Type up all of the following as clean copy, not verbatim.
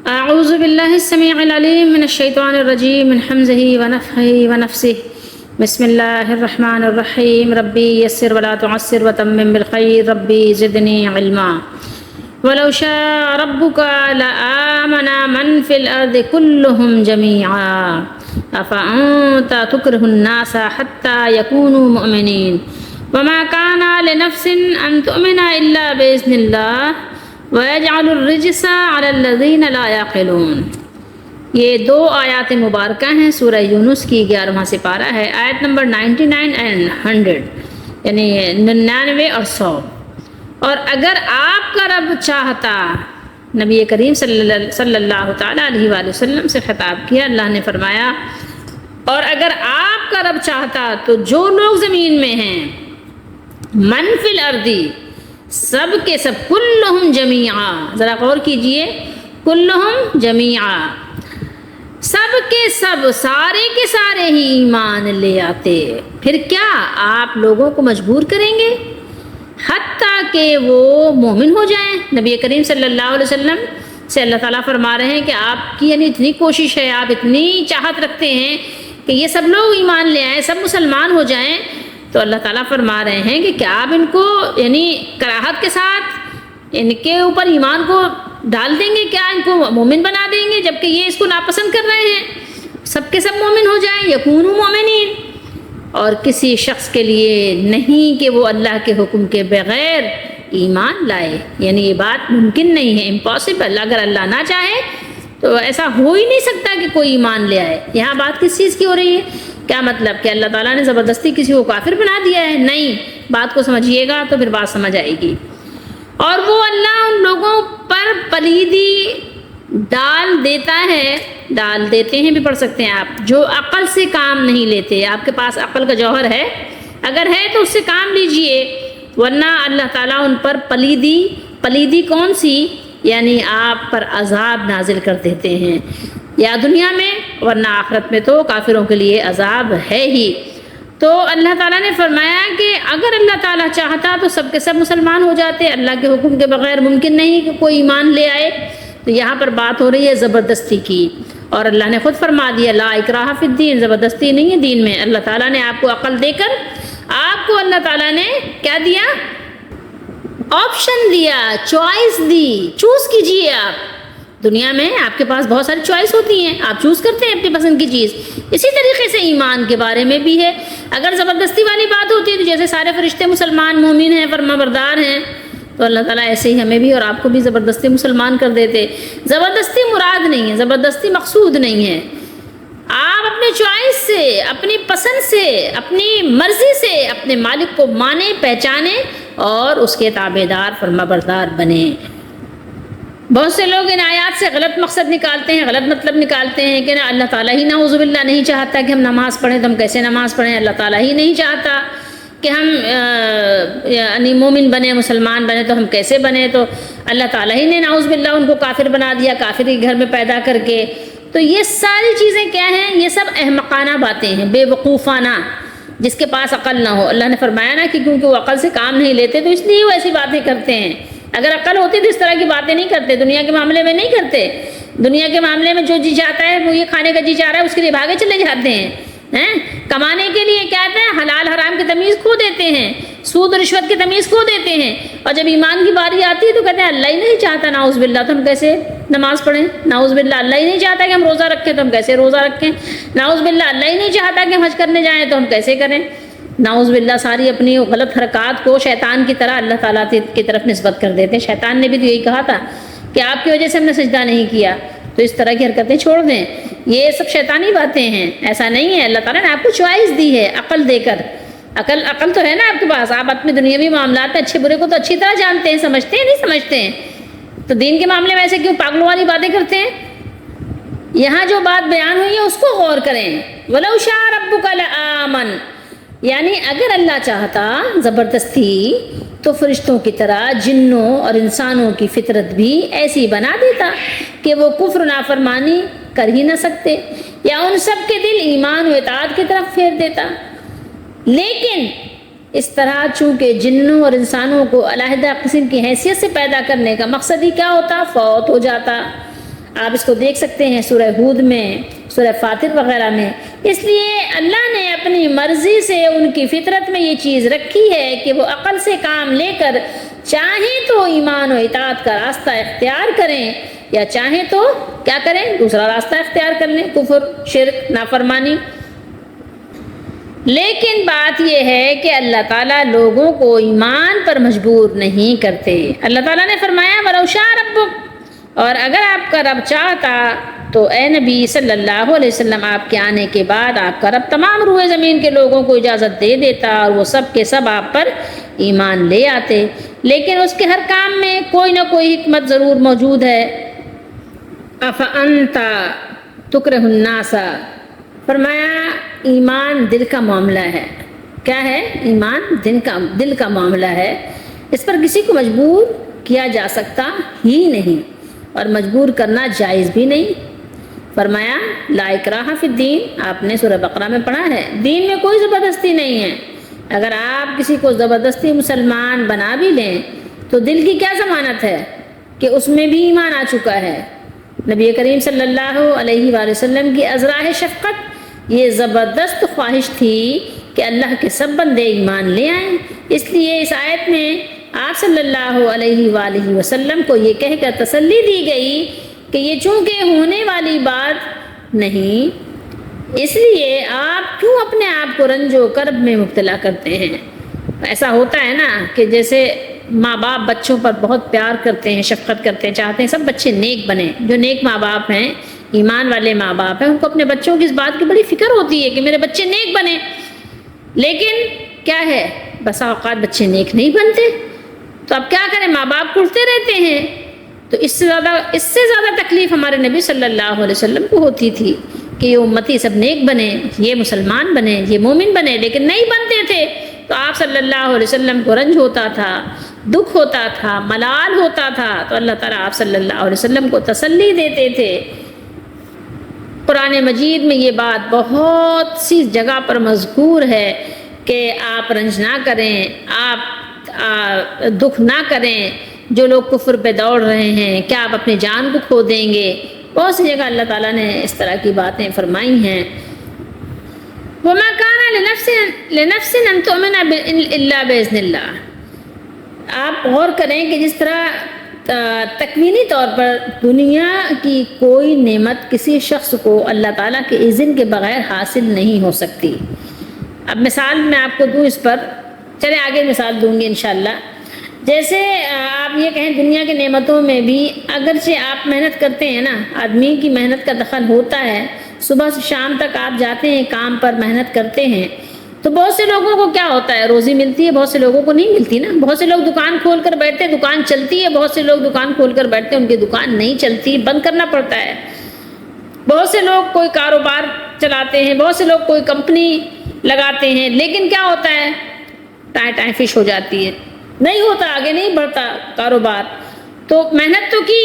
اعوذ باللہ السمیع العلیم من الشیطان الرجیم من حمزہ ونفخہ ونفثہ بسم اللہ الرحمن الرحیم ربی یسر ولا تعسر وتمم بالخیر ربی زدنی علما ولو شاء ربک لآمن من فی الارض كلهم جميعا افانت تکرہ الناس حتی یکونوا مؤمنین وما كان لنفس ان تؤمن الا باذن اللہ وَيَجْعَلُ الرِّجْسَ عَلَى الَّذِينَ لَا يَعْقِلُونَ۔ یہ دو آیات مبارکہ ہیں، سورہ یونس کی 11واں سپارہ ہے، آیت نمبر 99 اینڈ 100، یعنی 99 اور 100۔ اور اگر آپ کا رب چاہتا، نبی کریم صلی اللہ تعالیٰ علیہ وآلہ وسلم سے خطاب کیا، اللہ نے فرمایا اور اگر آپ کا رب چاہتا تو جو لوگ زمین میں ہیں، من فی الارض، سب کے سب، کلہم جمیعا، ذرا غور کیجئے، کلہم جمیعا، سب کے سب، سارے کے سارے ہی ایمان لے آتے، پھر کیا آپ لوگوں کو مجبور کریں گے حتیٰ کہ وہ مومن ہو جائیں؟ نبی کریم صلی اللہ علیہ وسلم سے اللہ تعالیٰ فرما رہے ہیں کہ آپ کی یعنی اتنی کوشش ہے، آپ اتنی چاہت رکھتے ہیں کہ یہ سب لوگ ایمان لے آئیں، سب مسلمان ہو جائیں، تو اللہ تعالیٰ فرما رہے ہیں کہ کیا آپ ان کو یعنی کراہت کے ساتھ ان کے اوپر ایمان کو ڈال دیں گے؟ کیا ان کو مومن بنا دیں گے جبکہ یہ اس کو ناپسند کر رہے ہیں؟ سب کے سب مومن ہو جائیں، یکونوا مومنین، اور کسی شخص کے لیے نہیں کہ وہ اللہ کے حکم کے بغیر ایمان لائے، یعنی یہ بات ممکن نہیں ہے، امپاسبل۔ اگر اللہ نہ چاہے تو ایسا ہو ہی نہیں سکتا کہ کوئی ایمان لے آئے۔ یہاں بات کس چیز کی ہو رہی ہے؟ کیا مطلب کہ اللہ تعالیٰ نے زبردستی کسی کو کافر بنا دیا ہے؟ نہیں، بات کو سمجھیے گا تو پھر بات سمجھ آئے گی۔ اور وہ اللہ ان لوگوں پر پلیدی ڈال دیتا ہے، ڈال دیتے ہیں بھی پڑھ سکتے ہیں آپ، جو عقل سے کام نہیں لیتے۔ آپ کے پاس عقل کا جوہر ہے، اگر ہے تو اس سے کام لیجئے، ورنہ اللہ تعالیٰ ان پر پلیدی کون سی؟ یعنی آپ پر عذاب نازل کر دیتے ہیں، یا دنیا میں، ورنہ آخرت میں تو کافروں کے لیے عذاب ہے ہی۔ تو اللہ تعالیٰ نے فرمایا کہ اگر اللہ تعالیٰ چاہتا تو سب کے سب مسلمان ہو جاتے، اللہ کے حکم کے بغیر ممکن نہیں کہ کوئی ایمان لے آئے۔ تو یہاں پر بات ہو رہی ہے زبردستی کی، اور اللہ نے خود فرما دیا لا اکراہ فی الدین، زبردستی نہیں ہے دین میں۔ اللہ تعالیٰ نے آپ کو عقل دے کر، آپ کو اللہ تعالیٰ نے کیا دیا؟ آپشن دیا، چوائس دی، چوز کیجئے آپ۔ دنیا میں آپ کے پاس بہت ساری چوائس ہوتی ہیں، آپ چوز کرتے ہیں اپنی پسند کی چیز۔ اسی طریقے سے ایمان کے بارے میں بھی ہے، اگر زبردستی والی بات ہوتی ہے تو جیسے سارے فرشتے مسلمان مومن ہیں، فرما بردار ہیں، تو اللہ تعالیٰ ایسے ہی ہمیں بھی اور آپ کو بھی زبردستی مسلمان کر دیتے۔ زبردستی مراد نہیں ہے، زبردستی مقصود نہیں ہے۔ آپ اپنے چوائس سے، اپنی پسند سے، اپنی مرضی سے اپنے مالک کو مانیں، پہچانیں اور اس کے تابع دار، فرما بردار بنیں۔ بہت سے لوگ ان آیات سے غلط مقصد نکالتے ہیں، غلط مطلب نکالتے ہیں کہ اللہ تعالیٰ ہی نعوذ باللہ نہیں چاہتا کہ ہم نماز پڑھیں، تو ہم کیسے نماز پڑھیں؟ اللہ تعالیٰ ہی نہیں چاہتا کہ ہم یعنی مومن بنیں، مسلمان بنیں، تو ہم کیسے بنیں؟ تو اللہ تعالیٰ ہی نے نعوذ باللہ ان کو کافر بنا دیا، کافر ہی گھر میں پیدا کر کے۔ تو یہ ساری چیزیں کیا ہیں؟ یہ سب احمقانہ باتیں ہیں، بے وقوفانہ، جس کے پاس عقل نہ ہو۔ اللہ نے فرمایا نا کہ کیونکہ وہ عقل سے کام نہیں لیتے تو اس لیے وہ ایسی باتیں کرتے ہیں۔ اگر عقل ہوتی تو اس طرح کی باتیں نہیں کرتے، دنیا کے معاملے میں نہیں کرتے۔ دنیا کے معاملے میں جو جی چاہتا ہے، وہ یہ کھانے کا جی چاہ رہا ہے، اس کے لیے بھاگے چلے جاتے ہیں، کمانے کے لیے کہتے ہیں، حلال حرام کی تمیز کھو دیتے ہیں، سود و رشوت کی تمیز کھو دیتے ہیں، اور جب ایمان کی باری آتی ہے تو کہتے ہیں اللہ ہی نہیں چاہتا نعوذ باللہ، تو ہم کیسے نماز پڑھیں؟ نعوذ باللہ اللہ ہی نہیں چاہتا کہ ہم روزہ رکھیں، تو ہم کیسے روزہ رکھیں؟ نعوذ باللہ اللہ ہی نہیں چاہتا کہ ہم حج کرنے جائیں، تو ہم کیسے کریں؟ نعوذ باللہ ساری اپنی غلط حرکات کو شیطان کی طرح اللہ تعالیٰ کی طرف نسبت کر دیتے ہیں۔ شیطان نے بھی تو یہی کہا تھا کہ آپ کی وجہ سے ہم نے سجدہ نہیں کیا، تو اس طرح کی حرکتیں چھوڑ دیں۔ یہ سب شیطانی باتیں ہیں، ایسا نہیں ہے۔ اللہ تعالیٰ نے آپ کو چوائس دی ہے عقل دے کر۔ عقل تو ہے نا آپ کے پاس، آپ اپنے دنیاوی معاملات میں اچھے برے کو تو اچھی طرح جانتے ہیں، سمجھتے ہیں، نہیں سمجھتے ہیں؟ تو دین کے معاملے میں ایسے کیوں پاگلوں والی باتیں کرتے ہیں؟ یہاں جو بات بیان ہوئی ہے اس کو غور کریں۔ وَلَوْ شَاءَ رَبُّكَ لَآمَنَ، یعنی اگر اللہ چاہتا زبردستی تو فرشتوں کی طرح جنوں اور انسانوں کی فطرت بھی ایسی بنا دیتا کہ وہ کفر نافرمانی کر ہی نہ سکتے، یا ان سب کے دل ایمان و اطاعت کی طرف پھیر دیتا۔ لیکن اس طرح چونکہ جنوں اور انسانوں کو علیحدہ قسم کی حیثیت سے پیدا کرنے کا مقصد ہی کیا ہوتا؟ فوت ہو جاتا، آپ اس کو دیکھ سکتے ہیں سورہ ہود میں، سورہ فاطر وغیرہ میں۔ اس لیے اللہ نے اپنی مرضی سے ان کی فطرت میں یہ چیز رکھی ہے کہ وہ عقل سے کام لے کر چاہیں تو ایمان و اطاعت کا راستہ اختیار کریں، یا چاہیں تو کیا کریں، دوسرا راستہ اختیار کر لیں، کفر، شرک، نافرمانی۔ لیکن بات یہ ہے کہ اللہ تعالیٰ لوگوں کو ایمان پر مجبور نہیں کرتے۔ اللہ تعالیٰ نے فرمایا وَلَوْ شَاءَ رَبُّكَ، اور اگر آپ کا رب چاہتا تو اے نبی صلی اللہ علیہ وسلم آپ کے آنے کے بعد آپ کا رب تمام روئے زمین کے لوگوں کو اجازت دے دیتا اور وہ سب کے سب آپ پر ایمان لے آتے، لیکن اس کے ہر کام میں کوئی نہ کوئی حکمت ضرور موجود ہے۔ أَفَأَنْتَ تُكْرِهُ النَّاسَ، فرمایا ایمان دل کا معاملہ ہے۔ کیا ہے؟ ایمان دل کا معاملہ ہے، اس پر کسی کو مجبور کیا جا سکتا ہی نہیں اور مجبور کرنا جائز بھی نہیں۔ فرمایا لا اکراہ فی الدین، آپ نے سورہ بقرہ میں پڑھا ہے، دین میں کوئی زبردستی نہیں ہے۔ اگر آپ کسی کو زبردستی مسلمان بنا بھی لیں تو دل کی کیا ضمانت ہے کہ اس میں بھی ایمان آ چکا ہے۔ نبی کریم صلی اللہ علیہ وآلہ وسلم کی ازراہ شفقت یہ زبردست خواہش تھی کہ اللہ کے سب بندے ایمان لے آئیں، اس لیے اس آیت میں آپ صلی اللہ علیہ وآلہ وسلم کو یہ کہہ کر تسلی دی گئی کہ یہ چونکہ ہونے والی بات نہیں، اس لیے آپ کیوں اپنے آپ کو رنج و کرب میں مبتلا کرتے ہیں۔ ایسا ہوتا ہے نا کہ جیسے ماں باپ بچوں پر بہت پیار کرتے ہیں، شفقت کرتے ہیں، چاہتے ہیں سب بچے نیک بنیں۔ جو نیک ماں باپ ہیں، ایمان والے ماں باپ ہیں، ان کو اپنے بچوں کی اس بات کی بڑی فکر ہوتی ہے کہ میرے بچے نیک بنیں، لیکن کیا ہے بسا اوقات بچے نیک نہیں بنتے، تو اب کیا کریں، ماں باپ کڑتے رہتے ہیں۔ تو اس سے زیادہ تکلیف ہمارے نبی صلی اللہ علیہ وسلم کو ہوتی تھی کہ یہ امتی سب نیک بنے، یہ مسلمان بنے، یہ مومن بنے، لیکن نہیں بنتے تھے تو آپ صلی اللہ علیہ وسلم کو رنج ہوتا تھا، دکھ ہوتا تھا، ملال ہوتا تھا، تو اللہ تعالیٰ آپ صلی اللہ علیہ وسلم کو تسلی دیتے تھے۔ قرآن مجید میں یہ بات بہت سی جگہ پر مذکور ہے کہ آپ رنج نہ کریں، آپ دکھ نہ کریں، جو لوگ کفر پہ دوڑ رہے ہیں کیا آپ اپنی جان کو کھو دیں گے۔ بہت سی جگہ اللہ تعالیٰ نے اس طرح کی باتیں فرمائی ہیں۔ وَمَا كَانَ لِنَفْسٍ أَن تُؤْمِنَ إِلَّا بِإِذْنِ اللَّهِ، آپ غور کریں کہ جس طرح تکوینی طور پر دنیا کی کوئی نعمت کسی شخص کو اللہ تعالیٰ کے اذن کے بغیر حاصل نہیں ہو سکتی۔ اب مثال میں آپ کو دوں اس پر، چلے آگے مثال دوں گی انشاءاللہ۔ جیسے آپ یہ کہیں دنیا کی نعمتوں میں بھی اگرچہ آپ محنت کرتے ہیں نا، آدمی کی محنت کا دخل ہوتا ہے، صبح سے شام تک آپ جاتے ہیں کام پر، محنت کرتے ہیں، تو بہت سے لوگوں کو کیا ہوتا ہے، روزی ملتی ہے، بہت سے لوگوں کو نہیں ملتی نا۔ بہت سے لوگ دکان کھول کر بیٹھتے، دکان چلتی ہے، بہت سے لوگ دکان کھول کر بیٹھتے ان کی دکان نہیں چلتی، بند کرنا پڑتا ہے۔ بہت سے لوگ کوئی کاروبار چلاتے ہیں، بہت سے لوگ کوئی کمپنی لگاتے ہیں، لیکن کیا ہوتا ہے، ٹائیں فش ہو جاتی ہے، نہیں ہوتا، آگے نہیں بڑھتا کاروبار۔ تو محنت تو کی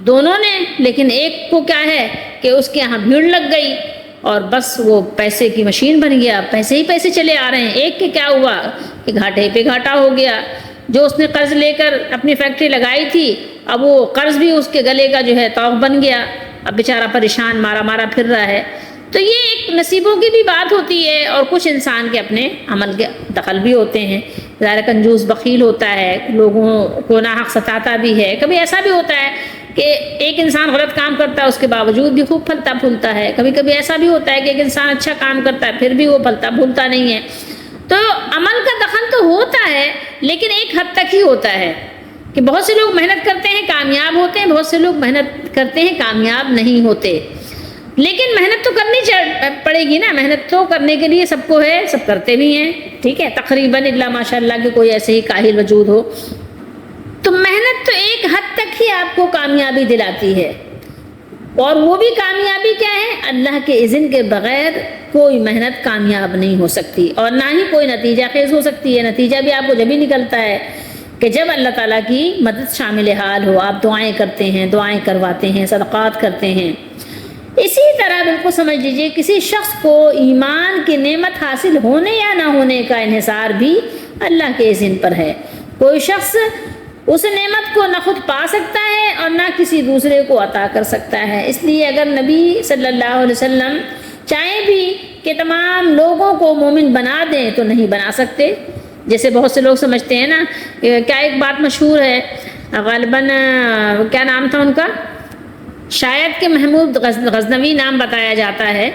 دونوں نے، لیکن ایک کو کیا ہے کہ اس کے یہاں بھیڑ لگ گئی اور بس وہ پیسے کی مشین بن گیا، پیسے ہی پیسے چلے آ رہے ہیں۔ ایک کے کیا ہوا کہ گھاٹے پہ گھاٹا ہو گیا، جو اس نے قرض لے کر اپنی فیکٹری لگائی تھی، اب وہ قرض بھی اس کے گلے کا جو ہے طوق بن گیا، اب بیچارہ پریشان مارا پھر رہا ہے۔ تو یہ ایک نصیبوں کی بھی بات ہوتی ہے، اور کچھ انسان کے اپنے عمل کے دخل بھی ہوتے ہیں۔ ظاہر کنجوس بخیل ہوتا ہے، لوگوں کو ناحق ستاتا بھی ہے۔ کبھی ایسا بھی ہوتا ہے کہ ایک انسان غلط کام کرتا ہے، اس کے باوجود بھی خوب پھلتا پھولتا ہے۔ کبھی کبھی ایسا بھی ہوتا ہے کہ ایک انسان اچھا کام کرتا ہے، پھر بھی وہ پھلتا پھولتا نہیں ہے۔ تو عمل کا دخل تو ہوتا ہے، لیکن ایک حد تک ہی ہوتا ہے کہ بہت سے لوگ محنت کرتے ہیں کامیاب ہوتے ہیں، بہت سے لوگ محنت کرتے ہیں کامیاب نہیں ہوتے۔ لیکن محنت تو کرنی پڑے گی نا، محنت تو کرنے کے لیے سب کو ہے، سب کرتے بھی ہیں، ٹھیک ہے، تقریباً الا ماشاء اللہ کہ کوئی ایسے ہی کاہل وجود ہو۔ تو محنت تو ایک حد تک ہی آپ کو کامیابی دلاتی ہے، اور وہ بھی کامیابی کیا ہے، اللہ کے اذن کے بغیر کوئی محنت کامیاب نہیں ہو سکتی، اور نہ ہی کوئی نتیجہ خیز ہو سکتی ہے۔ نتیجہ بھی آپ کو جب ہی نکلتا ہے کہ جب اللہ تعالیٰ کی مدد شامل حال ہو، آپ دعائیں کرتے ہیں، دعائیں کرواتے ہیں، صدقات کرتے ہیں۔ اسی طرح بالکل سمجھ لیجئے کسی شخص کو ایمان کی نعمت حاصل ہونے یا نہ ہونے کا انحصار بھی اللہ کے اذن پر ہے۔ کوئی شخص اس نعمت کو نہ خود پا سکتا ہے اور نہ کسی دوسرے کو عطا کر سکتا ہے۔ اس لیے اگر نبی صلی اللہ علیہ وسلم چاہیں بھی کہ تمام لوگوں کو مومن بنا دیں تو نہیں بنا سکتے، جیسے بہت سے لوگ سمجھتے ہیں نا۔ کیا ایک بات مشہور ہے، غالباً کیا نام تھا ان کا، شاید کہ محمود غزنوی نام بتایا جاتا ہے،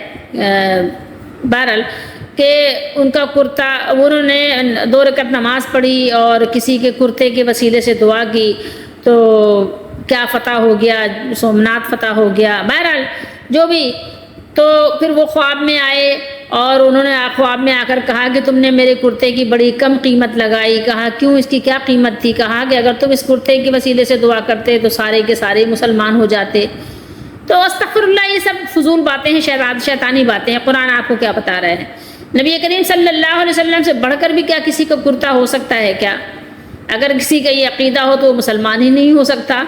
بہرحال کہ ان کا کرتا، انہوں نے 2 رکعت نماز پڑھی اور کسی کے کرتے کے وسیلے سے دعا کی تو کیا فتح ہو گیا، سومنات فتح ہو گیا، بہرحال جو بھی۔ تو پھر وہ خواب میں آئے اور انہوں نے خواب میں آ کر کہا کہ تم نے میرے کرتے کی بڑی کم قیمت لگائی۔ کہا کیوں، اس کی کیا قیمت تھی؟ کہا کہ اگر تم اس کرتے کے وسیلے سے دعا کرتے تو سارے کے سارے مسلمان ہو جاتے۔ تو استغفر اللہ، یہ سب فضول باتیں ہیں، شیطانی باتیں ہیں۔ قرآن آپ کو کیا بتا رہے ہیں؟ نبی کریم صلی اللہ علیہ وسلم سے بڑھ کر بھی کیا کسی کا کرتا ہو سکتا ہے کیا؟ اگر کسی کا یہ عقیدہ ہو تو وہ مسلمان ہی نہیں ہو سکتا۔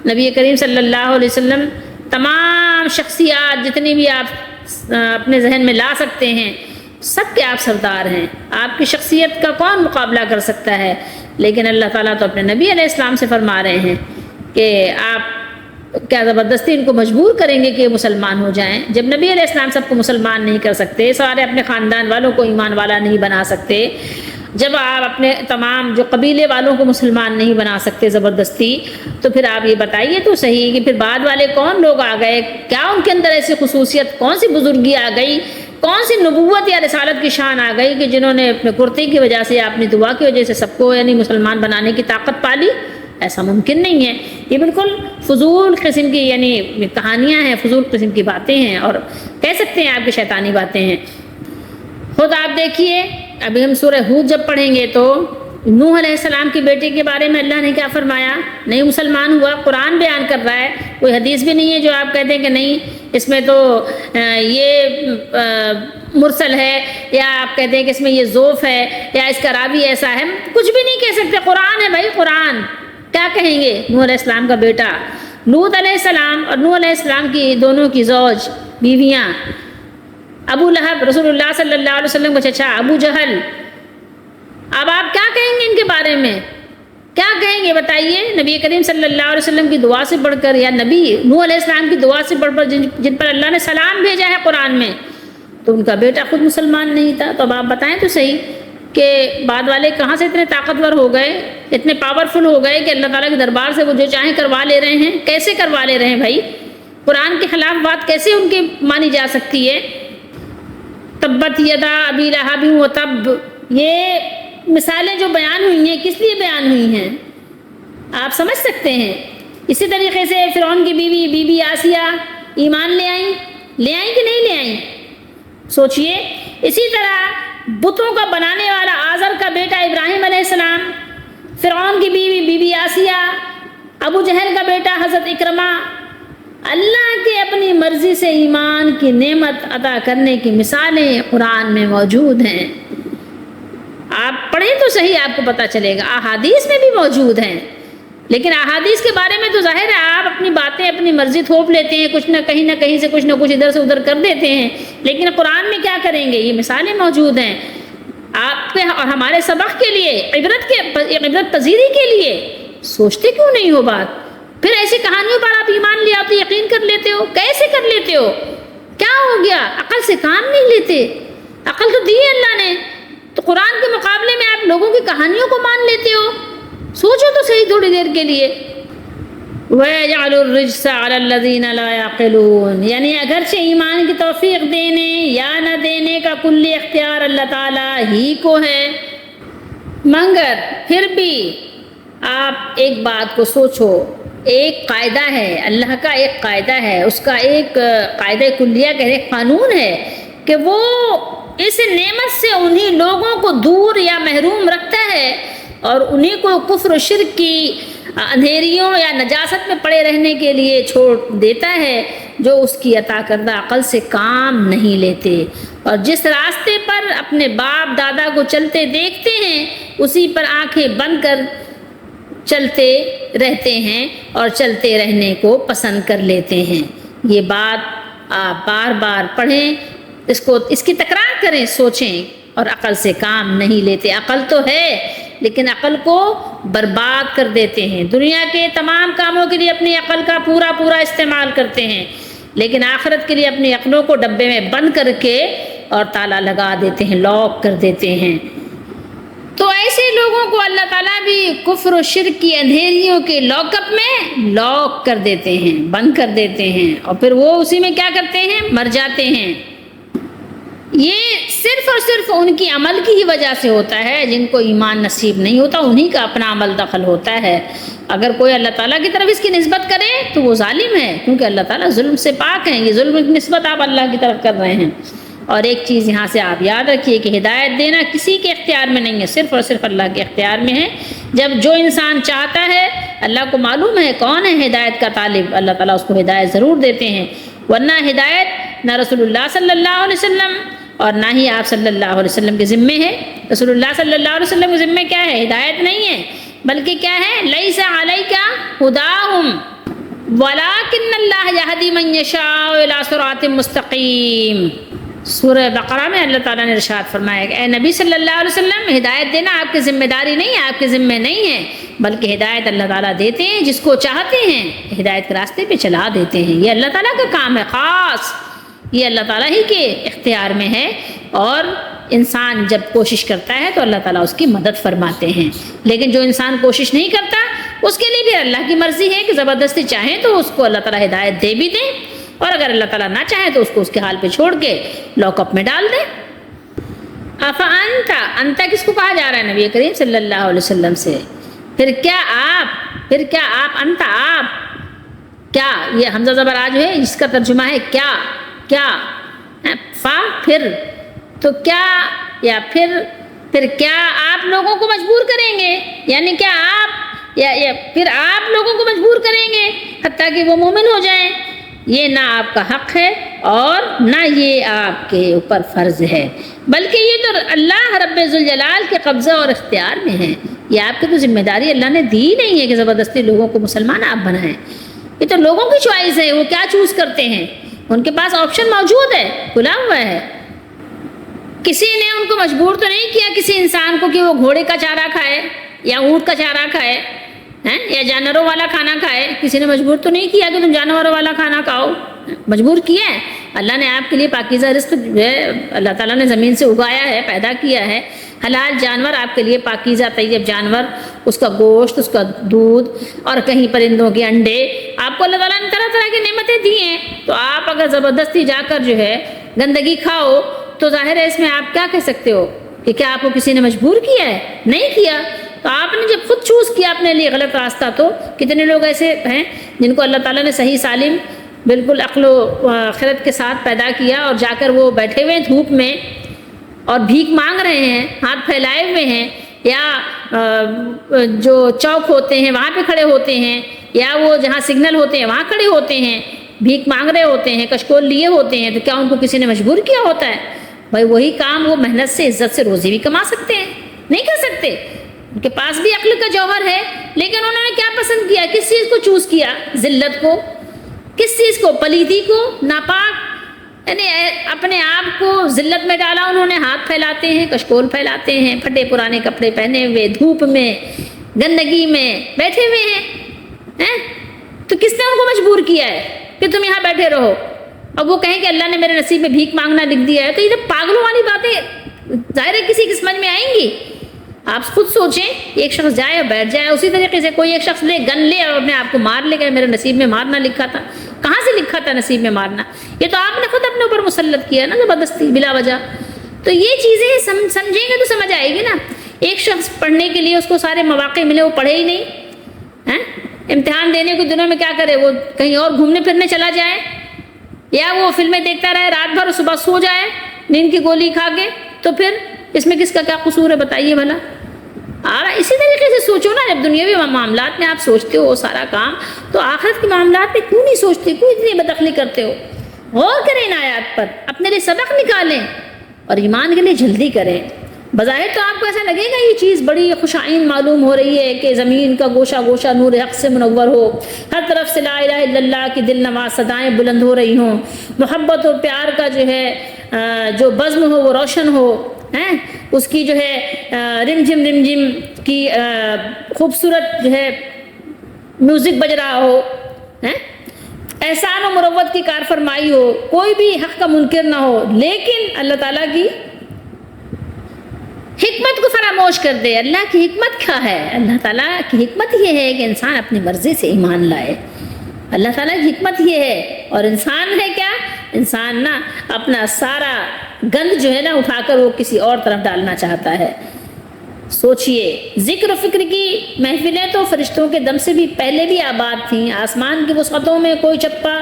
نبی کریم صلی اللہ علیہ وسلم تمام شخصیات جتنی بھی آپ اپنے ذہن میں لا سکتے ہیں، سب کے آپ سردار ہیں۔ آپ کی شخصیت کا کون مقابلہ کر سکتا ہے؟ لیکن اللہ تعالیٰ تو اپنے نبی علیہ السلام سے فرما رہے ہیں کہ آپ کیا زبردستی ان کو مجبور کریں گے کہ مسلمان ہو جائیں؟ جب نبی علیہ السلام سب کو مسلمان نہیں کر سکتے، سارے اپنے خاندان والوں کو ایمان والا نہیں بنا سکتے، جب آپ اپنے تمام جو قبیلے والوں کو مسلمان نہیں بنا سکتے زبردستی، تو پھر آپ یہ بتائیے تو صحیح کہ پھر بعد والے کون لوگ آ گئے؟ کیا ان کے اندر ایسی خصوصیت، کون سی بزرگی آ گئی، کون سی نبوت یا رسالت کی شان آ گئی کہ جنہوں نے اپنے کرتے کی وجہ سے، اپنی دعا کی وجہ سے سب کو یعنی مسلمان بنانے کی طاقت پا لی؟ ایسا ممکن نہیں ہے۔ یہ بالکل فضول قسم کی یعنی کہانیاں ہیں، فضول قسم کی باتیں ہیں، اور کہہ سکتے ہیں آپ کی شیطانی باتیں ہیں۔ خود آپ دیکھیے، ابھی ہم سورہ ہود جب پڑھیں گے تو نوح علیہ السلام کی بیٹی کے بارے میں اللہ نے کیا فرمایا؟ نہیں مسلمان ہوا۔ قرآن بیان کر رہا ہے، کوئی حدیث بھی نہیں ہے جو آپ کہتے ہیں کہ نہیں اس میں تو یہ مرسل ہے، یا آپ کہتے ہیں کہ اس میں یہ ضعف ہے، یا اس کا راوی ایسا ہے۔ کچھ بھی نہیں کہہ سکتے، قرآن ہے بھائی، قرآن۔ کیا کہیں گے؟ نوح علیہ السلام کا بیٹا لوط علیہ السلام اور نوح علیہ السلام کی دونوں کی زوج بیویاں، ابو لہب، رسول اللہ صلی اللہ علیہ وسلم کا چچا ابو جہل۔ اب آپ کیا کہیں گے ان کے بارے میں؟ کیا کہیں گے بتائیے؟ نبی کریم صلی اللہ علیہ وسلم کی دعا سے بڑھ کر، یا نبی نوح علیہ السلام کی دعا سے بڑھ کر جن پر اللہ نے سلام بھیجا ہے قرآن میں، تو ان کا بیٹا خود مسلمان نہیں تھا۔ تو اب آپ بتائیں تو صحیح کہ بعد والے کہاں سے اتنے طاقتور ہو گئے، اتنے پاورفل ہو گئے کہ اللہ تعالیٰ کے دربار سے وہ جو چاہیں کروا لے رہے ہیں؟ کیسے کروا لے رہے ہیں بھائی؟ قرآن کے خلاف بات کیسے ان کی مانی جا سکتی ہے؟ تبت یدا ابی لہب و تب، یہ مثالیں جو بیان ہوئی ہیں کس لیے بیان ہوئی ہیں آپ سمجھ سکتے ہیں۔ اسی طریقے سے فرعون کی بیوی بی بی آسیہ ایمان لے آئیں کہ نہیں لے آئیں؟ سوچئے۔ اسی طرح بتوں کا بنانے والا آزر کا بیٹا ابراہیم علیہ السلام، فرعون کی بیوی بی بی آسیہ، ابو جہل کا بیٹا حضرت اکرمہ، اللہ کے اپنی مرضی سے ایمان کی نعمت عطا کرنے کی مثالیں قرآن میں موجود ہیں۔ آپ پڑھیں تو صحیح، آپ کو پتہ چلے گا۔ احادیث میں بھی موجود ہیں، لیکن احادیث کے بارے میں تو ظاہر ہے آپ اپنی باتیں اپنی مرضی تھوپ لیتے ہیں، کچھ نہ کہیں سے کچھ نہ کچھ ادھر سے ادھر کر دیتے ہیں، لیکن قرآن میں کیا کریں گے؟ یہ مثالیں موجود ہیں آپ کے اور ہمارے سبق کے لیے، عبرت پذیری کے لیے۔ سوچتے کیوں نہیں ہو بات؟ پھر ایسی کہانیوں پر آپ ایمان لے آؤ تو یقین کر لیتے ہو؟ کیسے کر لیتے ہو؟ کیا ہو گیا؟ عقل سے کام نہیں لیتے؟ عقل تو دی ہے اللہ نے، تو قرآن کے مقابلے میں آپ لوگوں کی کہانیوں کو مان لیتے ہو؟ سوچو تو صحیح تھوڑی دیر کے لیے۔ وَيَجْعَلُ الرِّجْسَ عَلَى الَّذِينَ لَا يَعْقِلُونَ، یعنی اگرچہ ایمان کی توفیق دینے یا نہ دینے کا کلی اختیار اللہ تعالیٰ ہی کو ہے، مگر پھر بھی آپ ایک بات کو سوچو، ایک قاعدہ ہے اللہ کا، ایک قاعدہ ہے اس کا، ایک قاعدہ کلیہ کا ایک قانون ہے کہ وہ اس نعمت سے انہی لوگوں کو دور یا محروم رکھتا ہے اور انہیں کو کفر و شرک کی اندھیریوں یا نجاست میں پڑے رہنے کے لیے چھوڑ دیتا ہے جو اس کی عطا کردہ عقل سے کام نہیں لیتے، اور جس راستے پر اپنے باپ دادا کو چلتے دیکھتے ہیں اسی پر آنکھیں بند کر چلتے رہتے ہیں اور چلتے رہنے کو پسند کر لیتے ہیں۔ یہ بات آپ بار بار پڑھیں، اس کی تکرار کریں، سوچیں، اور عقل سے کام نہیں لیتے۔ عقل تو ہے لیکن عقل کو برباد کر دیتے ہیں، دنیا کے تمام کاموں کے لیے اپنی عقل کا پورا استعمال کرتے ہیں، لیکن آخرت کے لیے اپنی عقلوں کو ڈبے میں بند کر کے اور تالا لگا دیتے ہیں، لاک کر دیتے ہیں۔ تو ایسے لوگوں کو اللہ تعالیٰ بھی کفر و شرک کی اندھیریوں کے لاک اپ میں لاک کر دیتے ہیں، بند کر دیتے ہیں، اور پھر وہ اسی میں کیا کرتے ہیں؟ مر جاتے ہیں۔ یہ صرف اور صرف ان کی عمل کی ہی وجہ سے ہوتا ہے، جن کو ایمان نصیب نہیں ہوتا انہی کا اپنا عمل دخل ہوتا ہے۔ اگر کوئی اللہ تعالیٰ کی طرف اس کی نسبت کرے تو وہ ظالم ہے، کیونکہ اللہ تعالیٰ ظلم سے پاک ہیں، یہ ظلم کی نسبت آپ اللہ کی طرف کر رہے ہیں۔ اور ایک چیز یہاں سے آپ یاد رکھیے کہ ہدایت دینا کسی کے اختیار میں نہیں ہے، صرف اور صرف اللہ کے اختیار میں ہے۔ جب جو انسان چاہتا ہے، اللہ کو معلوم ہے کون ہے ہدایت کا طالب، اللہ تعالیٰ اس کو ہدایت ضرور دیتے ہیں، ورنہ ہدایت نہ رسول اللہ صلی اللہ علیہ وسلم اور نہ ہی آپ صلی اللہ علیہ وسلم کے ذمے ہے۔ رسول اللہ صلی اللہ علیہ وسلم کے ذمے کیا ہے؟ ہدایت نہیں ہے، بلکہ کیا ہے؟ لیس علیک ھداھم ولکن اللہ یہدی من یشاء الی صراط مستقیم۔ سورہ بقرہ میں اللہ تعالیٰ نے ارشاد فرمایا کہ اے نبی صلی اللہ علیہ وسلم، ہدایت دینا آپ کی ذمہ داری نہیں ہے، آپ کے ذمے نہیں ہے، بلکہ ہدایت اللہ تعالیٰ دیتے ہیں جس کو چاہتے ہیں، ہدایت کے راستے پہ چلا دیتے ہیں۔ یہ اللہ تعالیٰ کا کام ہے خاص، یہ اللہ تعالیٰ ہی کے اختیار میں ہے، اور انسان جب کوشش کرتا ہے تو اللہ تعالیٰ اس کی مدد فرماتے ہیں، لیکن جو انسان کوشش نہیں کرتا اس کے لیے بھی اللہ کی مرضی ہے کہ زبردستی چاہیں تو اس کو اللہ تعالیٰ ہدایت دے بھی دیں، اور اگر اللہ تعالیٰ نہ چاہے تو اس کو اس کے حال پہ چھوڑ کے لاک اپ میں ڈال دیں۔ افانتا، انتا کس کو کہا جا رہا ہے؟ نبی کریم صلی اللہ علیہ وسلم سے۔ پھر کیا آپ انتا، آپ کیا، یہ حمزہ زبر آ جو ہے اس کا ترجمہ ہے کیا فا پھر، تو کیا یا پھر کیا آپ لوگوں کو مجبور کریں گے، یعنی کیا آپ یا پھر آپ لوگوں کو مجبور کریں گے حتیٰ کہ وہ مومن ہو جائیں؟ یہ نہ آپ کا حق ہے اور نہ یہ آپ کے اوپر فرض ہے، بلکہ یہ تو اللہ رب ذوالجلال کے قبضہ اور اختیار میں ہے۔ یہ آپ کی تو ذمہ داری اللہ نے دی نہیں ہے کہ زبردستی لوگوں کو مسلمان آپ بنائیں، یہ تو لوگوں کی چوائس ہے، وہ کیا چوز کرتے ہیں، ان کے پاس آپشن موجود ہے، کھلا ہوا ہے۔ کسی نے ان کو مجبور تو نہیں کیا کسی انسان کو کہ وہ گھوڑے کا چارہ کھائے یا اونٹ کا چارہ کھائے یا جانوروں والا کھانا کھائے، کسی نے مجبور تو نہیں کیا کہ تم جانوروں والا کھانا کھاؤ، مجبور کیا ہے اللہ نے آپ کے لیے پاکیزہ رزق جو ہے اللہ تعالیٰ نے زمین سے اگایا ہے، پیدا کیا ہے، حلال جانور آپ کے لیے پاکیزہ طیب جانور، اس کا گوشت، اس کا دودھ، اور کہیں پرندوں کے انڈے، آپ کو اللہ تعالیٰ نے طرح طرح کی نعمتیں دی ہیں، تو آپ اگر زبردستی جا کر جو ہے گندگی کھاؤ تو ظاہر ہے اس میں آپ کیا کہہ سکتے ہو کہ کیا آپ کو کسی نے مجبور کیا ہے؟ نہیں کیا۔ تو آپ نے جب خود چوز کیا اپنے لیے غلط راستہ، تو کتنے لوگ ایسے ہیں جن کو اللہ تعالیٰ نے صحیح سالم بالکل عقل و خرد کے ساتھ پیدا کیا، اور جا کر وہ بیٹھے ہوئے ہیں دھوپ میں اور بھیک مانگ رہے ہیں، ہاتھ پھیلائے ہوئے ہیں، یا جو چوک ہوتے ہیں وہاں پہ کھڑے ہوتے ہیں، یا وہ جہاں سگنل ہوتے ہیں وہاں کھڑے ہوتے ہیں، بھیک مانگ رہے ہوتے ہیں، کشکول لیے ہوتے ہیں، تو کیا ان کو کسی نے مجبور کیا ہوتا ہے؟ بھائی وہی کام وہ محنت سے عزت سے روزی بھی کما سکتے ہیں، نہیں کر سکتے، ان کے پاس بھی عقل کا جوہر ہے، لیکن انہوں نے کیا پسند کیا؟ کس چیز کو چوز کیا؟ ذلت کو، کس چیز کو؟ پلیدی کو، ناپاک، یعنی اپنے آپ کو ذلت میں ڈالا انہوں نے، ہاتھ پھیلاتے ہیں، کشکول پھیلاتے ہیں، پھٹے پرانے کپڑے پہنے ہوئے، دھوپ میں گندگی میں بیٹھے ہوئے ہیں، تو کس نے ان کو مجبور کیا ہے کہ تم یہاں بیٹھے رہو؟ اب وہ کہیں کہ اللہ نے میرے نصیب میں بھیک مانگنا لکھ دیا ہے، تو یہ تو پاگلوں والی باتیں ظاہر ہے کسی کی سمجھ میں آئیں گی؟ آپ خود سوچیں، ایک شخص جائے اور بیٹھ جائے، اسی طریقے سے کوئی ایک شخص لے گن لے اور اپنے آپ کو مار لے کہ میرے نصیب میں مارنا لکھا تھا، کہاں سے لکھا تھا نصیب میں مارنا؟ یہ تو آپ نے خود اپنے اوپر مسلط کیا نا زبردستی بلا وجہ۔ تو یہ چیزیں سمجھیں گے تو سمجھ آئے گی نا۔ ایک شخص پڑھنے کے لیے اس کو سارے مواقع ملے، وہ پڑھے ہی نہیں، امتحان دینے کے دنوں میں کیا کرے؟ وہ کہیں اور گھومنے پھرنے چلا جائے، یا وہ فلمیں دیکھتا رہے رات بھر، صبح سو جائے نیند کی گولی کھا کے، تو پھر اس میں کس کا کیا قصور ہے بتائیے بھلا؟ اور اسی طریقے سے سوچو نا، جب دنیاوی معاملات میں آپ سوچتے ہو وہ سارا کام، تو آخرت کے معاملات میں کیوں نہیں سوچتے؟ کیوں اتنی بدعقلی کرتے ہو؟ غور کریں ان آیات پر، اپنے لیے سبق نکالیں اور ایمان کے لیے جلدی کریں۔ بظاہر تو آپ کو ایسا لگے گا یہ چیز بڑی خوش آئین معلوم ہو رہی ہے کہ زمین کا گوشہ گوشہ نور حق سے منور ہو، ہر طرف سے لا الہ الا اللہ کی دل نواز صدائیں بلند ہو رہی ہوں، محبت اور پیار کا جو ہے جو بزم ہو وہ روشن ہو، اس کی جو ہے رم جھم کی خوبصورت جو ہے میوزک بج رہا ہو، احسان و مروت کی کار فرمائی ہو، کوئی بھی حق کا منکر نہ ہو، لیکن اللہ تعالیٰ کی حکمت کو فراموش کر دے۔ اللہ کی حکمت کیا ہے؟ اللہ تعالیٰ کی حکمت یہ ہے کہ انسان اپنی مرضی سے ایمان لائے۔ اللہ تعالیٰ کی حکمت یہ ہے، اور انسان ہے کیا؟ انسان نا اپنا سارا گند جو ہے نا اٹھا کر وہ کسی اور طرف ڈالنا چاہتا ہے۔ سوچئے، ذکر و فکر کی محفلیں تو فرشتوں کے دم سے بھی پہلے بھی آباد تھیں۔ آسمان کی وسعتوں میں کوئی چپا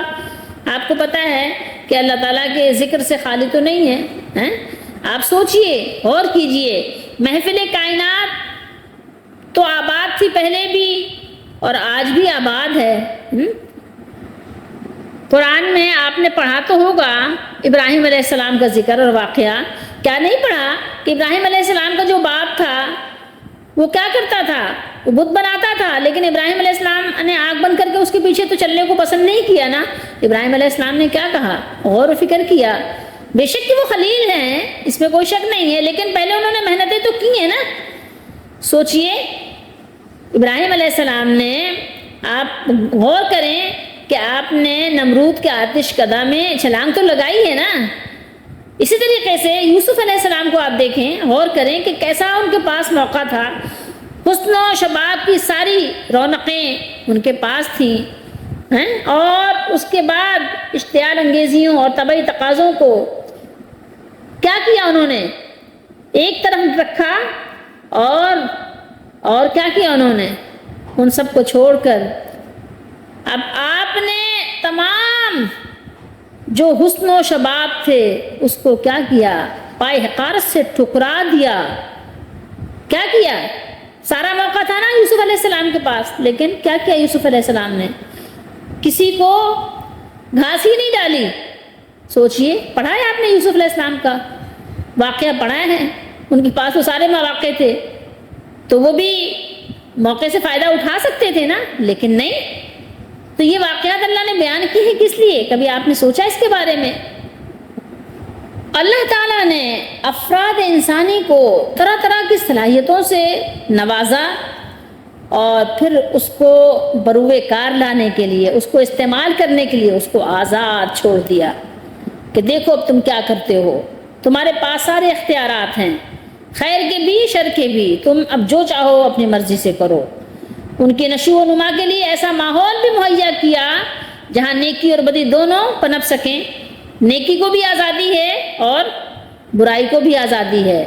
آپ کو پتہ ہے کہ اللہ تعالیٰ کے ذکر سے خالی تو نہیں ہے۔ آپ سوچئے، غور کیجئے، محفل کائنات تو آباد تھی پہلے بھی اور آج بھی آباد ہے۔ قرآن میں آپ نے پڑھا تو ہوگا ابراہیم علیہ السلام کا ذکر اور واقعہ، کیا نہیں پڑھا کہ ابراہیم علیہ السلام کا جو باپ تھا وہ کیا کرتا تھا؟ وہ بت بناتا تھا، لیکن ابراہیم علیہ السلام نے آنکھ بند کر کے اس کے پیچھے تو چلنے کو پسند نہیں کیا نا۔ ابراہیم علیہ السلام نے کیا کہا؟ غور و فکر کیا۔ بے شک کہ وہ خلیل ہیں، اس میں کوئی شک نہیں ہے، لیکن پہلے انہوں نے محنتیں تو کی ہیں نا۔ سوچئے، ابراہیم علیہ السلام نے، آپ غور کریں کہ آپ نے نمرود کے آتش کدہ میں چھلانگ تو لگائی ہے نا۔ اسی طریقے سے یوسف علیہ السلام کو آپ دیکھیں، غور کریں کہ کیسا ان کے پاس موقع تھا، حسن و شباب کی ساری رونقیں ان کے پاس تھیں، اور اس کے بعد اشتعال انگیزیوں اور طبعی تقاضوں کو کیا کیا انہوں نے؟ ایک طرف رکھا، اور کیا کیا انہوں نے؟ ان سب کو چھوڑ کر اب آپ نے تمام جو حسن و شباب تھے اس کو کیا کیا؟ پائے حقارت سے ٹھکرا دیا۔ کیا کیا؟ سارا موقع تھا نا یوسف علیہ السلام کے پاس، لیکن کیا کیا یوسف علیہ السلام نے؟ کسی کو گھاس ہی نہیں ڈالی۔ سوچئے، پڑھا ہے آپ نے یوسف علیہ السلام کا واقعہ؟ پڑھا ہے، ان کے پاس تو سارے مواقع تھے، تو وہ بھی موقع سے فائدہ اٹھا سکتے تھے نا، لیکن نہیں۔ تو یہ واقعات اللہ نے بیان کی ہے کس لیے؟ کبھی آپ نے سوچا اس کے بارے میں؟ اللہ تعالیٰ نے افراد انسانی کو طرح طرح کی صلاحیتوں سے نوازا، اور پھر اس کو بروئے کار لانے کے لیے، اس کو استعمال کرنے کے لیے اس کو آزاد چھوڑ دیا کہ دیکھو اب تم کیا کرتے ہو، تمہارے پاس سارے اختیارات ہیں، خیر کے بھی شر کے بھی، تم اب جو چاہو اپنی مرضی سے کرو۔ ان کی نشو و نما کے لیے ایسا ماحول بھی مہیا کیا جہاں نیکی اور بدی دونوں پنپ سکیں۔ نیکی کو بھی آزادی ہے اور برائی کو بھی آزادی ہے،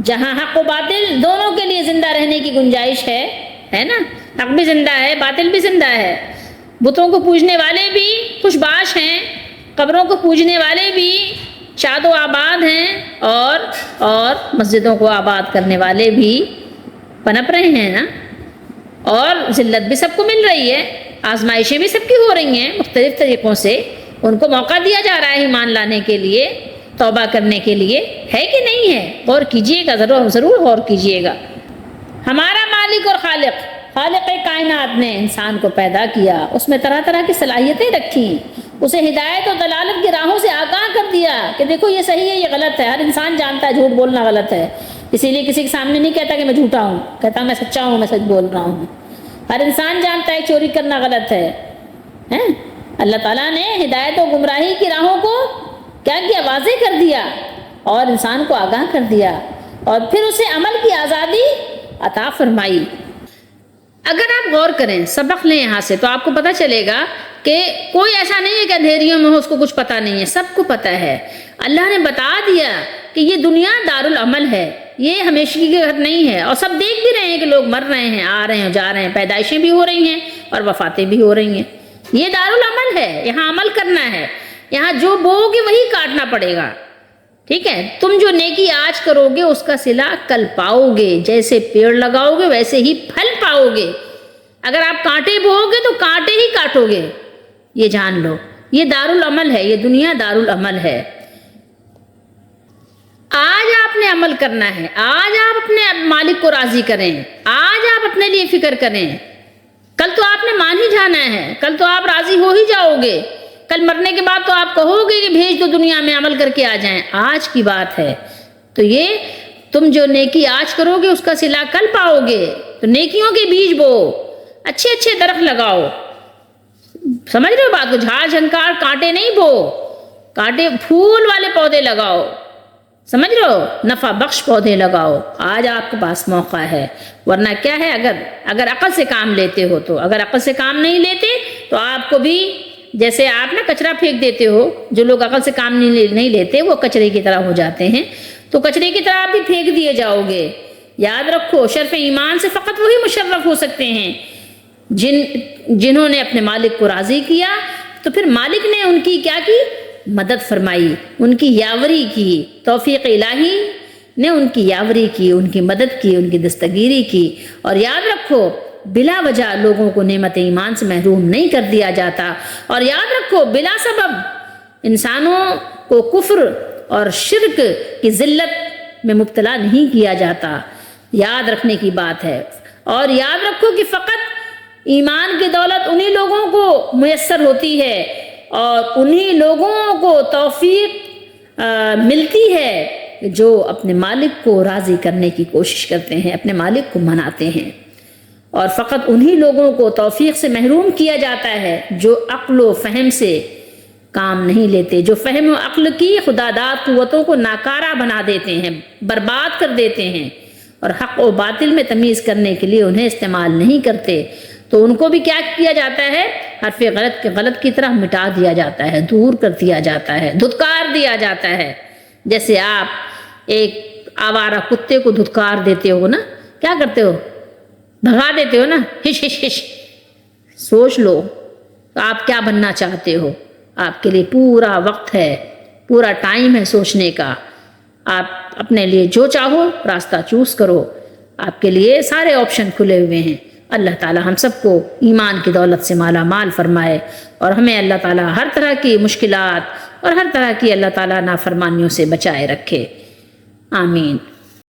جہاں حق و باطل دونوں کے لیے زندہ رہنے کی گنجائش ہے نا۔ حق بھی زندہ ہے، باطل بھی زندہ ہے۔ بتوں کو پوجنے والے بھی خوش باش ہیں، قبروں کو پوجنے والے بھی شاد و آباد ہیں، اور مسجدوں کو آباد کرنے والے بھی پنپ رہے ہیں نا۔ اور ذلت بھی سب کو مل رہی ہے، آزمائشیں بھی سب کی ہو رہی ہیں مختلف طریقوں سے، ان کو موقع دیا جا رہا ہے ایمان لانے کے لیے، توبہ کرنے کے لیے، ہے کہ نہیں ہے؟ غور کیجئے گا، ضرور غور کیجئے گا۔ ہمارا مالک اور خالق کائنات نے انسان کو پیدا کیا، اس میں طرح طرح کی صلاحیتیں رکھی، اسے ہدایت اور دلالت کی راہوں سے آگاہ کر دیا کہ دیکھو یہ صحیح ہے، یہ غلط ہے۔ ہر انسان جانتا ہے جھوٹ بولنا غلط ہے، اسی لیے کسی کے سامنے نہیں کہتا کہ میں جھوٹا ہوں، کہتا میں سچا ہوں، میں سچ بول رہا ہوں۔ ہر انسان جانتا ہے چوری کرنا غلط ہے۔ اللہ تعالیٰ نے ہدایت و گمراہی کی راہوں کو کیا کیا؟ واضح کر دیا، اور انسان کو آگاہ کر دیا، اور پھر اسے عمل کی آزادی عطا فرمائی۔ اگر آپ غور کریں، سبق لیں یہاں سے، تو آپ کو پتہ چلے گا کہ کوئی ایسا نہیں ہے کہ اندھیریوں میں ہو اس کو کچھ پتہ نہیں ہے، سب کو پتہ ہے۔ اللہ نے بتا دیا کہ یہ دنیا دارالعمل ہے، یہ ہمیشگی کے گھر نہیں ہے، اور سب دیکھ بھی رہے ہیں کہ لوگ مر رہے ہیں، آ رہے ہیں، جا رہے ہیں، پیدائشیں بھی ہو رہی ہیں اور وفاتیں بھی ہو رہی ہیں۔ یہ دارالعمل ہے، یہاں عمل کرنا ہے، یہاں جو بوؤ گے وہی کاٹنا پڑے گا، ٹھیک ہے؟ تم جو نیکی آج کرو گے اس کا صلہ کل پاؤ گے، جیسے پیڑ لگاؤ گے ویسے ہی پھل پاؤ گے۔ اگر آپ کانٹے بوؤ گے تو کانٹے ہی کاٹو گے، یہ جان لو۔ یہ دارالعمل ہے، یہ دنیا دارالعمل ہے۔ آج آپ نے عمل کرنا ہے، آج آپ اپنے مالک کو راضی کریں، آج آپ اپنے لیے فکر کریں۔ کل تو آپ نے مان ہی جانا ہے، کل تو آپ راضی ہو ہی جاؤ گے، کل مرنے کے بعد تو آپ کہو گے کہ بھیج دو دنیا میں، عمل کر کے آ جائیں۔ آج کی بات ہے، تو یہ تم جو نیکی آج کرو گے اس کا صلہ کل پاؤ گے، تو نیکیوں کے بیج بو، اچھے اچھے درخت لگاؤ، سمجھ رہے ہو بات کو؟ جھاڑ جھنکار کانٹے نہیں بو، کانٹے پھول والے پودے لگاؤ، سمجھ رہے ہو؟ نفع بخش پودے لگاؤ، آج آپ کے پاس موقع ہے، ورنہ کیا ہے، اگر عقل سے کام لیتے ہو تو، اگر عقل سے کام نہیں لیتے تو آپ کو بھی جیسے آپ نا کچرا پھینک دیتے ہو، جو لوگ عقل سے کام نہیں لیتے وہ کچرے کی طرح ہو جاتے ہیں، تو کچرے کی طرح آپ بھی پھینک دیے جاؤ گے۔ یاد رکھو شرف ایمان سے فقط وہی مشرف ہو سکتے ہیں جنہوں نے اپنے مالک کو راضی کیا، تو پھر مالک نے ان کی کیا کی؟ مدد فرمائی، ان کی یاوری کی، توفیق الہی نے ان کی یاوری کی، ان کی مدد کی، ان کی دستگیری کی۔ اور یاد رکھو بلا وجہ لوگوں کو نعمت ایمان سے محروم نہیں کر دیا جاتا، اور یاد رکھو بلا سبب انسانوں کو کفر اور شرک کی ذلت میں مبتلا نہیں کیا جاتا، یاد رکھنے کی بات ہے۔ اور یاد رکھو کہ فقط ایمان کی دولت انہی لوگوں کو میسر ہوتی ہے اور انہی لوگوں کو توفیق ملتی ہے جو اپنے مالک کو راضی کرنے کی کوشش کرتے ہیں، اپنے مالک کو مناتے ہیں، اور فقط انہی لوگوں کو توفیق سے محروم کیا جاتا ہے جو عقل و فہم سے کام نہیں لیتے، جو فہم و عقل کی خداداد قوتوں کو ناکارہ بنا دیتے ہیں، برباد کر دیتے ہیں، اور حق و باطل میں تمیز کرنے کے لیے انہیں استعمال نہیں کرتے، تو ان کو بھی کیا کیا جاتا ہے؟ حرف غلط کے غلط کی طرح مٹا دیا جاتا ہے، دور کر دیا جاتا ہے، دھتکار دیا جاتا ہے۔ جیسے آپ ایک آوارہ کتے کو دھتکار دیتے ہو نا، کیا کرتے ہو؟ بھگا دیتے ہو نا، ہش ہش ہش۔ سوچ لو آپ کیا بننا چاہتے ہو، آپ کے لیے پورا وقت ہے، پورا ٹائم ہے سوچنے کا، آپ اپنے لیے جو چاہو راستہ چوز کرو، آپ کے لیے سارے آپشن کھلے ہوئے ہیں۔ اللہ تعالی ہم سب کو ایمان کی دولت سے مالا مال فرمائے، اور ہمیں اللہ تعالی ہر طرح کی مشکلات اور ہر طرح کی اللہ تعالی نافرمانیوں سے بچائے رکھے، آمین۔